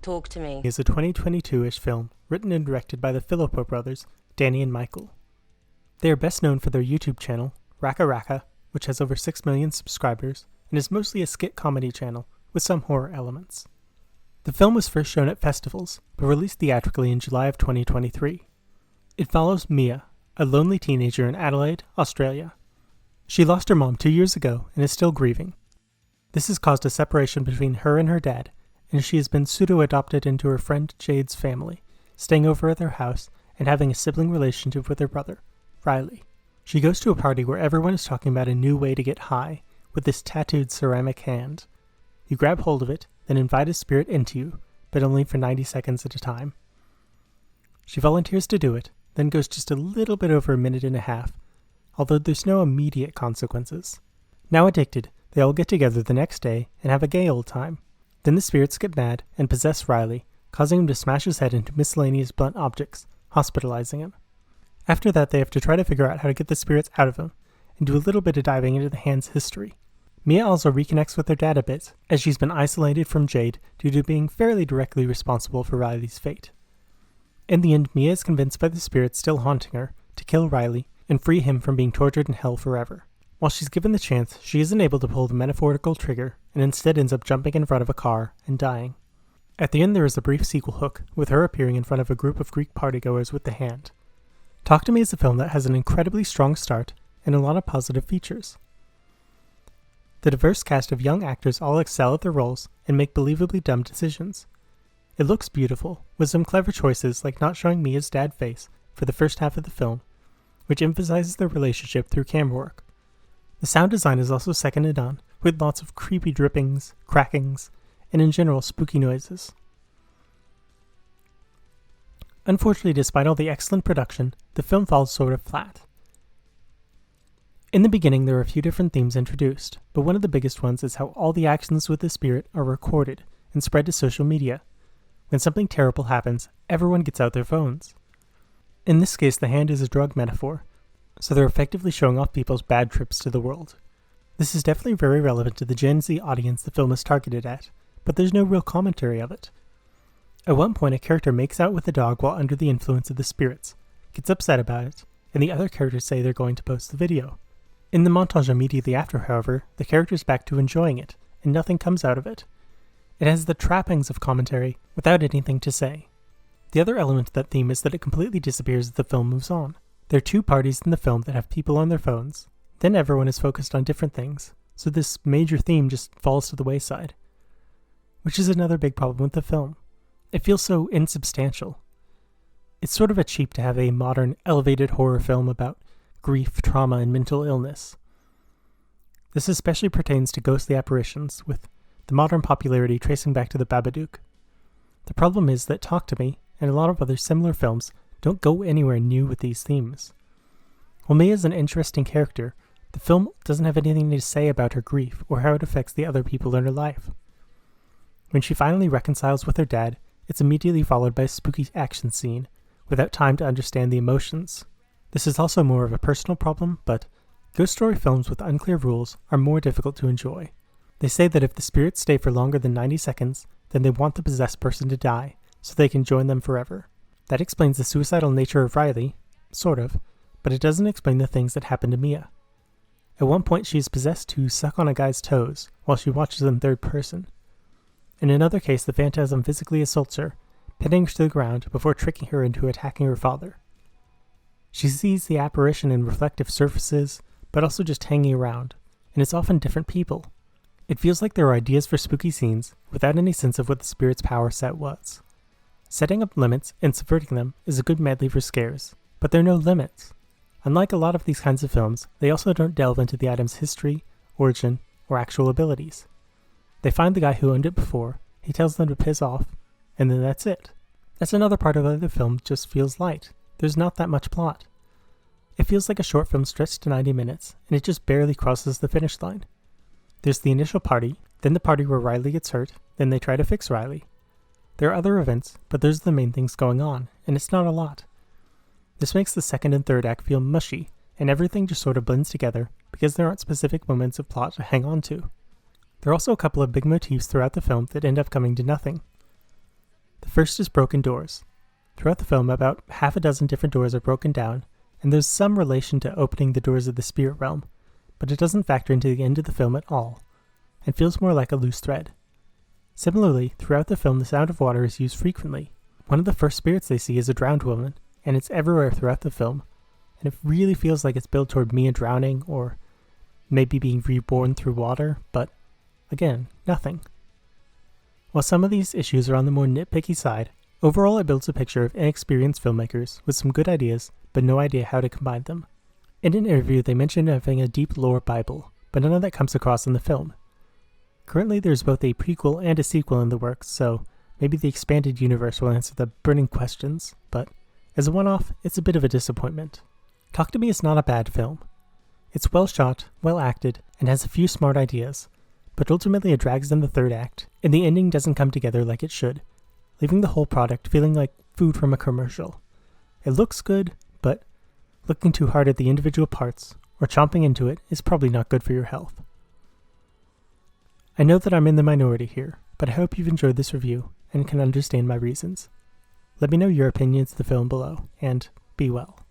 Talk to me. Is a 2022-ish film written and directed by the Filippo brothers, Danny and Michael. They are best known for their YouTube channel, Raka Raka, which has over 6 million subscribers and is mostly a skit comedy channel with some horror elements. The film was first shown at festivals, but released theatrically in July of 2023. It follows Mia, a lonely teenager in Adelaide, Australia. She lost her mom 2 years ago and is still grieving. This has caused a separation between her and her dad, and she has been pseudo-adopted into her friend Jade's family, staying over at their house and having a sibling relationship with her brother, Riley. She goes to a party where everyone is talking about a new way to get high, with this tattooed ceramic hand. You grab hold of it, then invite a spirit into you, but only for 90 seconds at a time. She volunteers to do it, then goes just a little bit over a minute and a half, although there's no immediate consequences. Now addicted, they all get together the next day and have a gay old time. Then the spirits get mad and possess Riley, causing him to smash his head into miscellaneous blunt objects, hospitalizing him. After that, they have to try to figure out how to get the spirits out of him, and do a little bit of diving into the hand's history. Mia also reconnects with her dad a bit, as she's been isolated from Jade due to being fairly directly responsible for Riley's fate. In the end, Mia is convinced by the spirits still haunting her to kill Riley and free him from being tortured in hell forever. While she's given the chance, she isn't able to pull the metaphorical trigger and instead ends up jumping in front of a car and dying. At the end, there is a brief sequel hook, with her appearing in front of a group of Greek partygoers with the hand. Talk to Me is a film that has an incredibly strong start and a lot of positive features. The diverse cast of young actors all excel at their roles and make believably dumb decisions. It looks beautiful, with some clever choices like not showing Mia's dad face for the first half of the film, which emphasizes their relationship through camera work. The sound design is also second to none, with lots of creepy drippings, crackings, and in general spooky noises. Unfortunately, despite all the excellent production, the film falls sort of flat. In the beginning, there are a few different themes introduced, but one of the biggest ones is how all the actions with the spirit are recorded and spread to social media. When something terrible happens, everyone gets out their phones. In this case, the hand is a drug metaphor, so they're effectively showing off people's bad trips to the world. This is definitely very relevant to the Gen Z audience the film is targeted at, but there's no real commentary of it. At one point, a character makes out with a dog while under the influence of the spirits, gets upset about it, and the other characters say they're going to post the video. In the montage immediately after, however, the character's back to enjoying it, and nothing comes out of it. It has the trappings of commentary without anything to say. The other element of that theme is that it completely disappears as the film moves on. There are 2 parties in the film that have people on their phones, then everyone is focused on different things, so this major theme just falls to the wayside. Which is another big problem with the film. It feels so insubstantial. It's sort of cheap to have a modern, elevated horror film about grief, trauma, and mental illness. This especially pertains to ghostly apparitions, with the modern popularity tracing back to the Babadook. The problem is that Talk to Me, and a lot of other similar films, don't go anywhere new with these themes. While Mia is an interesting character, the film doesn't have anything to say about her grief or how it affects the other people in her life. When she finally reconciles with her dad, it's immediately followed by a spooky action scene, without time to understand the emotions. This is also more of a personal problem, but ghost story films with unclear rules are more difficult to enjoy. They say that if the spirits stay for longer than 90 seconds, then they want the possessed person to die, so they can join them forever. That explains the suicidal nature of Riley, sort of, but it doesn't explain the things that happen to Mia. At one point, she is possessed to suck on a guy's toes while she watches in third person. In another case, the phantasm physically assaults her, pinning her to the ground before tricking her into attacking her father. She sees the apparition in reflective surfaces, but also just hanging around, and it's often different people. It feels like there are ideas for spooky scenes without any sense of what the spirit's power set was. Setting up limits and subverting them is a good medley for scares, but there are no limits. Unlike a lot of these kinds of films, they also don't delve into the item's history, origin, or actual abilities. They find the guy who owned it before, he tells them to piss off, and then that's it. That's another part of why the film just feels light. There's not that much plot. It feels like a short film stretched to 90 minutes, and it just barely crosses the finish line. There's the initial party, then the party where Riley gets hurt, then they try to fix Riley. There are other events, but those are the main things going on, and it's not a lot. This makes the second and third act feel mushy, and everything just sort of blends together because there aren't specific moments of plot to hang on to. There are also a couple of big motifs throughout the film that end up coming to nothing. First is broken doors. Throughout the film, about half a dozen different doors are broken down, and there's some relation to opening the doors of the spirit realm, but it doesn't factor into the end of the film at all, and feels more like a loose thread. Similarly, throughout the film, the sound of water is used frequently. One of the first spirits they see is a drowned woman, and it's everywhere throughout the film, and it really feels like it's built toward Mia drowning, or maybe being reborn through water, but again, nothing. While some of these issues are on the more nitpicky side, overall it builds a picture of inexperienced filmmakers with some good ideas, but no idea how to combine them. In an interview, they mentioned having a deep lore Bible, but none of that comes across in the film. Currently, there's both a prequel and a sequel in the works, so maybe the expanded universe will answer the burning questions, but as a one-off, it's a bit of a disappointment. Talk to Me is not a bad film. It's well shot, well acted, and has a few smart ideas, but ultimately it drags in the third act, and the ending doesn't come together like it should, leaving the whole product feeling like food from a commercial. It looks good, but looking too hard at the individual parts, or chomping into it, is probably not good for your health. I know that I'm in the minority here, but I hope you've enjoyed this review and can understand my reasons. Let me know your opinions of the film below, and be well.